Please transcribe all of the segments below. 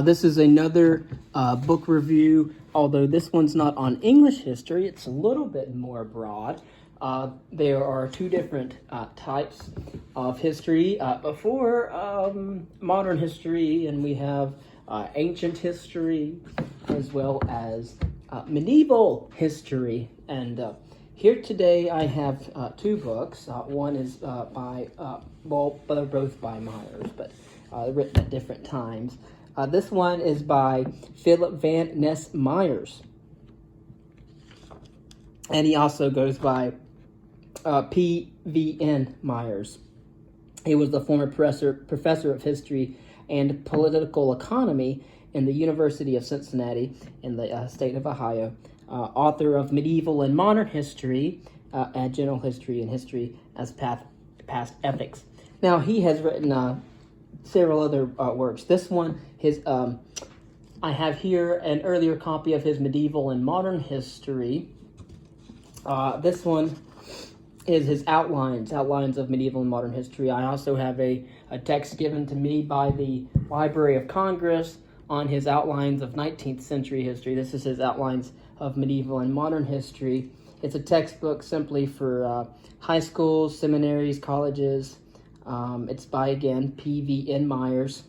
This is another book review, although this one's not on English history. It's a little bit more broad. There are two different types of history. Before modern history, and we have ancient history as well as medieval history. And here today I have two books. One is by, they're both by Myers, but written at different times. This one is by Philip Van Ness Myers. And he also goes by P.V.N. Myers. He was the former professor of history and political economy in the University of Cincinnati in the state of Ohio. Author of Medieval and Modern History, and General History and History as Past Ethics. Now, he has written several other works. This one, I have here an earlier copy of his Medieval and Modern History. This one is his outlines of medieval and modern history. I also have a text given to me by the Library of Congress on his outlines of 19th century history. This is his outlines of medieval and modern history. It's a textbook simply for high schools, seminaries, colleges. It's by, again, P.V.N. Myers.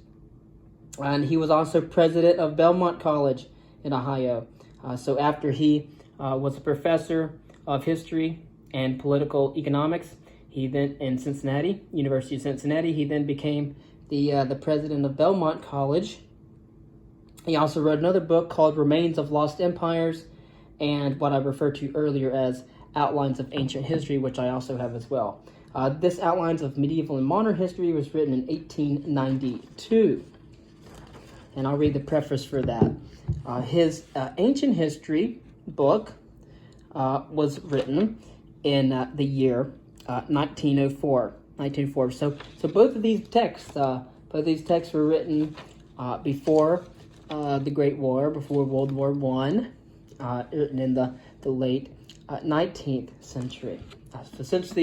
And he was also president of Belmont College in Ohio. So after he was a professor of history and political economics, he then, in Cincinnati, University of Cincinnati, he then became the president of Belmont College. He also wrote another book called Remains of Lost Empires, and what I referred to earlier as Outlines of Ancient History, which I also have as well. This Outlines of Medieval and Modern History was written in 1892. And I'll read the preface for that. His Ancient History book was written in the year 1904. So both of these texts were written before the Great War, before World War I, written in the late 19th century. So since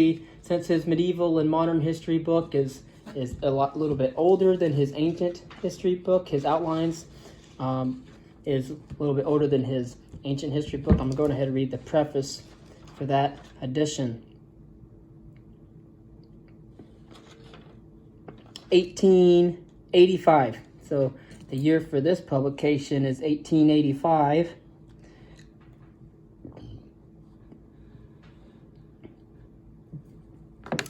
his Medieval and Modern History book is a little bit older than his Ancient History book, his outlines is a little bit older than his Ancient History book, I'm going ahead and read the preface for that edition. 1885. So the year for this publication is 1885.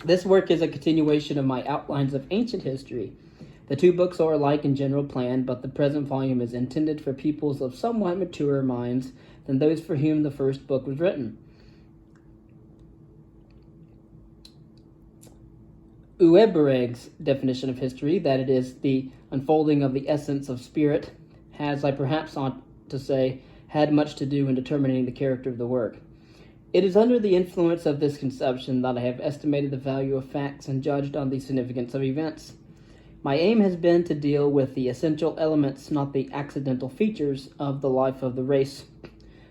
This work is a continuation of my Outlines of Ancient History. The two books are alike in general plan, but the present volume is intended for pupils of somewhat maturer minds than those for whom the first book was written. Uebereg's definition of history, that it is the unfolding of the essence of spirit, has, I perhaps ought to say, had much to do in determining the character of the work. It is under the influence of this conception that I have estimated the value of facts and judged on the significance of events. My aim has been to deal with the essential elements, not the accidental features, of the life of the race.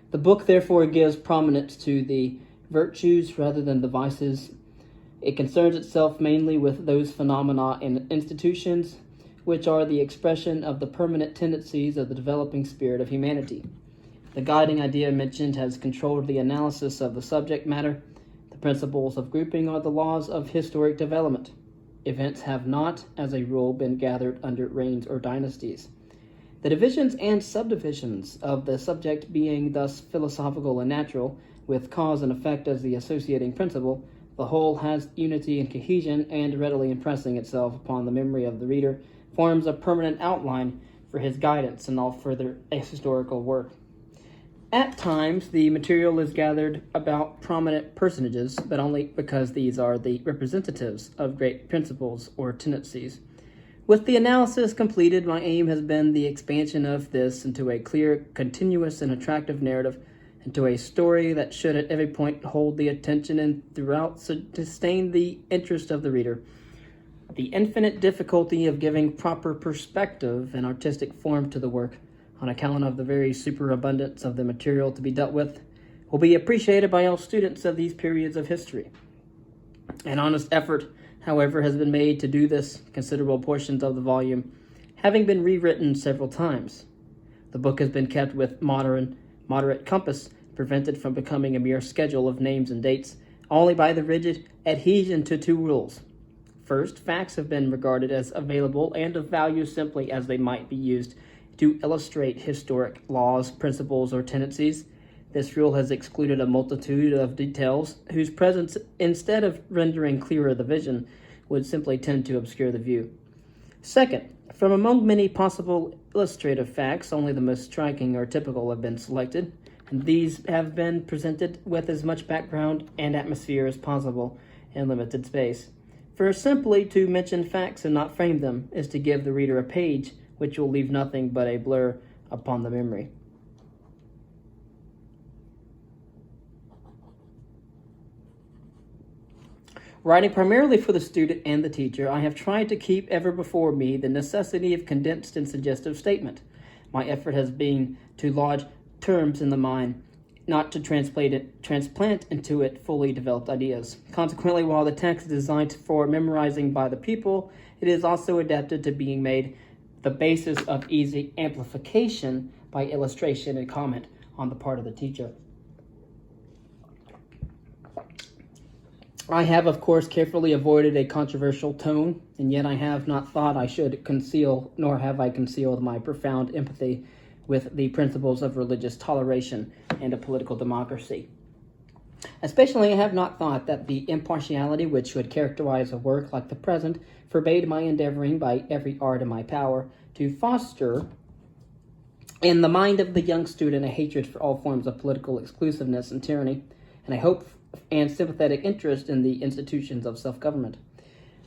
The book, therefore, gives prominence to the virtues rather than the vices. It concerns itself mainly with those phenomena and institutions which are the expression of the permanent tendencies of the developing spirit of humanity. The guiding idea mentioned has controlled the analysis of the subject matter. The principles of grouping are the laws of historic development. Events have not, as a rule, been gathered under reigns or dynasties. The divisions and subdivisions of the subject being thus philosophical and natural, with cause and effect as the associating principle, the whole has unity and cohesion, and readily impressing itself upon the memory of the reader, forms a permanent outline for his guidance in all further historical work. At times, the material is gathered about prominent personages, but only because these are the representatives of great principles or tendencies. With the analysis completed, my aim has been the expansion of this into a clear, continuous, and attractive narrative, into a story that should at every point hold the attention and throughout sustain the interest of the reader. The infinite difficulty of giving proper perspective and artistic form to the work, on account of the very superabundance of the material to be dealt with, will be appreciated by all students of these periods of history. An honest effort, however, has been made to do this. Considerable portions of the volume having been rewritten several times. The book has been kept with moderate compass, prevented from becoming a mere schedule of names and dates, only by the rigid adhesion to two rules. First, facts have been regarded as available and of value simply as they might be used to illustrate historic laws, principles, or tendencies. This rule has excluded a multitude of details whose presence, instead of rendering clearer the vision, would simply tend to obscure the view. Second, from among many possible illustrative facts, only the most striking or typical have been selected, and these have been presented with as much background and atmosphere as possible in limited space. For simply to mention facts and not frame them is to give the reader a page which will leave nothing but a blur upon the memory. Writing primarily for the student and the teacher, I have tried to keep ever before me the necessity of condensed and suggestive statement. My effort has been to lodge terms in the mind, not to transplant into it fully developed ideas. Consequently, while the text is designed for memorizing by the pupil, it is also adapted to being made the basis of easy amplification by illustration and comment on the part of the teacher. I have, of course, carefully avoided a controversial tone, and yet I have not thought I should conceal, nor have I concealed my profound empathy with the principles of religious toleration and a political democracy. Especially, I have not thought that the impartiality which should characterize a work like the present forbade my endeavoring by every art in my power to foster in the mind of the young student a hatred for all forms of political exclusiveness and tyranny, and a hope and sympathetic interest in the institutions of self-government.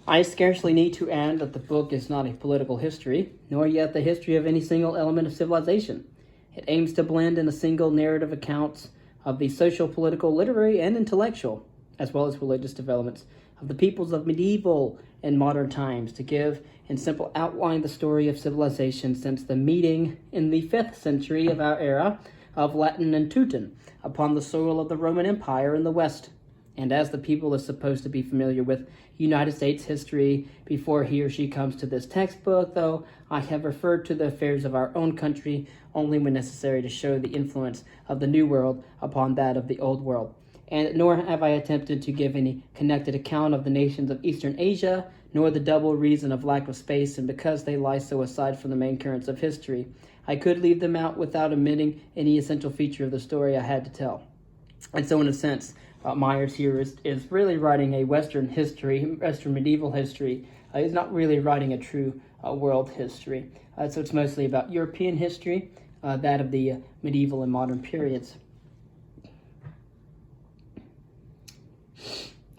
I scarcely need to add that the book is not a political history, nor yet the history of any single element of civilization. It aims to blend in a single narrative accounts of the social, political, literary, and intellectual, as well as religious developments of the peoples of medieval and modern times, to give in simple outline the story of civilization since the meeting in the 5th century of our era of Latin and Teuton upon the soil of the Roman Empire in the West. And as the people is supposed to be familiar with United States history before he or she comes to this textbook, though I have referred to the affairs of our own country only when necessary to show the influence of the New World upon that of the Old World. And nor have I attempted to give any connected account of the nations of Eastern Asia, nor the double reason of lack of space, and because they lie so aside from the main currents of history, I could leave them out without omitting any essential feature of the story I had to tell. And so in a sense, Myers here is really writing a Western history, Western medieval history. He's not really writing a true world history. So it's mostly about European history, that of the medieval and modern periods.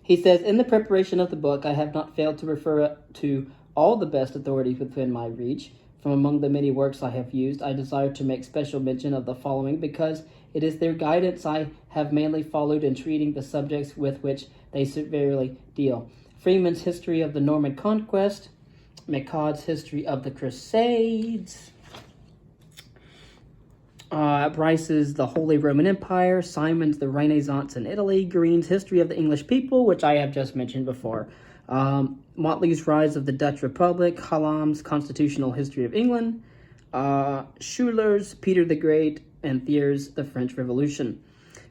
He says, in the preparation of the book, I have not failed to refer to all the best authorities within my reach. From among the many works I have used, I desire to make special mention of the following because it is their guidance I have mainly followed in treating the subjects with which they severely deal. Freeman's History of the Norman Conquest, McCodd's History of the Crusades, Bryce's The Holy Roman Empire, Simon's The Renaissance in Italy, Green's History of the English People, which I have just mentioned before, Motley's Rise of the Dutch Republic, Hallam's Constitutional History of England, Schuyler's Peter the Great, and Thiers' The French Revolution.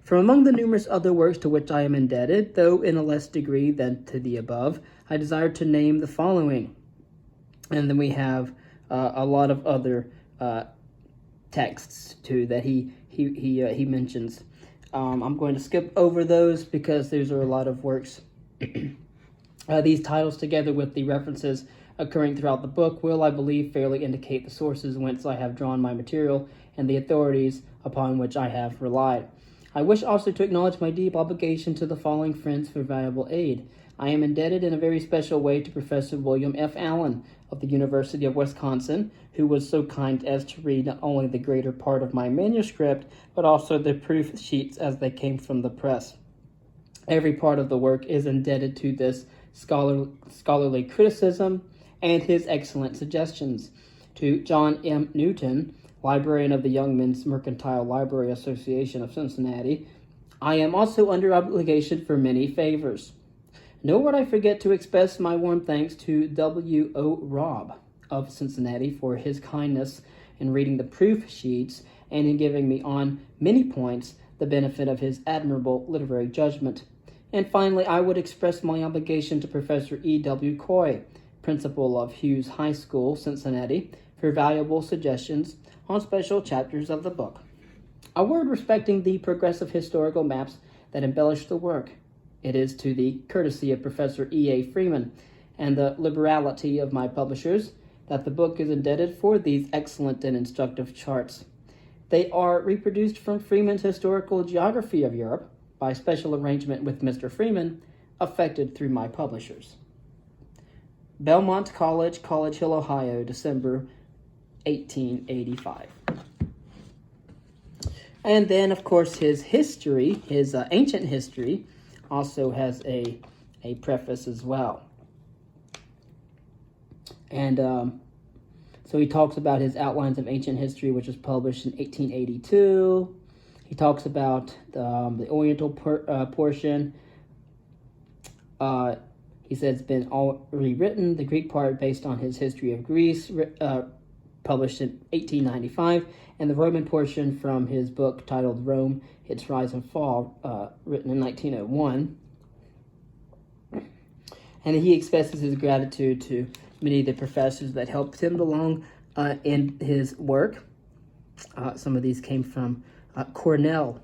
From among the numerous other works to which I am indebted, though in a less degree than to the above, I desire to name the following. And then we have a lot of other texts too that he mentions. I'm going to skip over those because those are a lot of works. These titles, together with the references occurring throughout the book, will, I believe, fairly indicate the sources whence I have drawn my material and the authorities upon which I have relied. I wish also to acknowledge my deep obligation to the following friends for valuable aid. I am indebted in a very special way to Professor William F. Allen of the University of Wisconsin, who was so kind as to read not only the greater part of my manuscript, but also the proof sheets as they came from the press. Every part of the work is indebted to this scholarly criticism and his excellent suggestions. To John M. Newton, librarian of the Young Men's Mercantile Library Association of Cincinnati, I am also under obligation for many favors. Nor would I forget to express my warm thanks to W. O. Robb of Cincinnati for his kindness in reading the proof sheets and in giving me on many points the benefit of his admirable literary judgment. And finally, I would express my obligation to Professor E.W. Coy, principal of Hughes High School, Cincinnati, for valuable suggestions on special chapters of the book. A word respecting the progressive historical maps that embellish the work. It is to the courtesy of Professor E.A. Freeman and the liberality of my publishers that the book is indebted for these excellent and instructive charts. They are reproduced from Freeman's Historical Geography of Europe by special arrangement with Mr. Freeman, effected through my publishers. Belmont College, College Hill, Ohio, December 1885. And then, of course, his history, his ancient history, also has a preface as well. And so he talks about his Outlines of Ancient History, which was published in 1882. He talks about the Oriental portion. He says it's been already written. The Greek part, based on his History of Greece, published in 1895. And the Roman portion from his book titled Rome, Its Rise and Fall, written in 1901. And he expresses his gratitude to many of the professors that helped him along in his work. Some of these came from Cornell.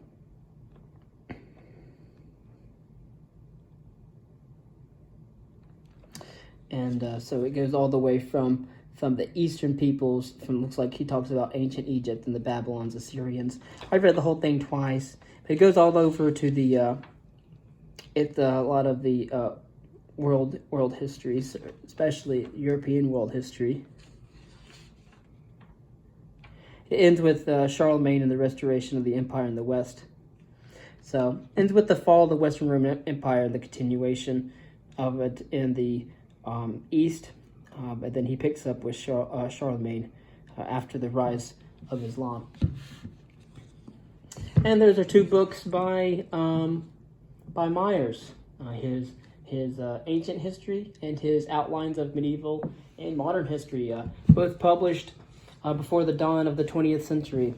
And so it goes all the way from the eastern peoples, looks like he talks about ancient Egypt and the Babylons, Assyrians. I've read the whole thing twice. But it goes all over to a lot of the world histories, especially European world history. It ends with Charlemagne and the restoration of the empire in the West. So, ends with the fall of the Western Roman Empire and the continuation of it in the East. And then he picks up with Charlemagne after the rise of Islam. And those are two books by Myers. His Ancient History and his Outlines of Medieval and Modern History, both published before the dawn of the 20th century.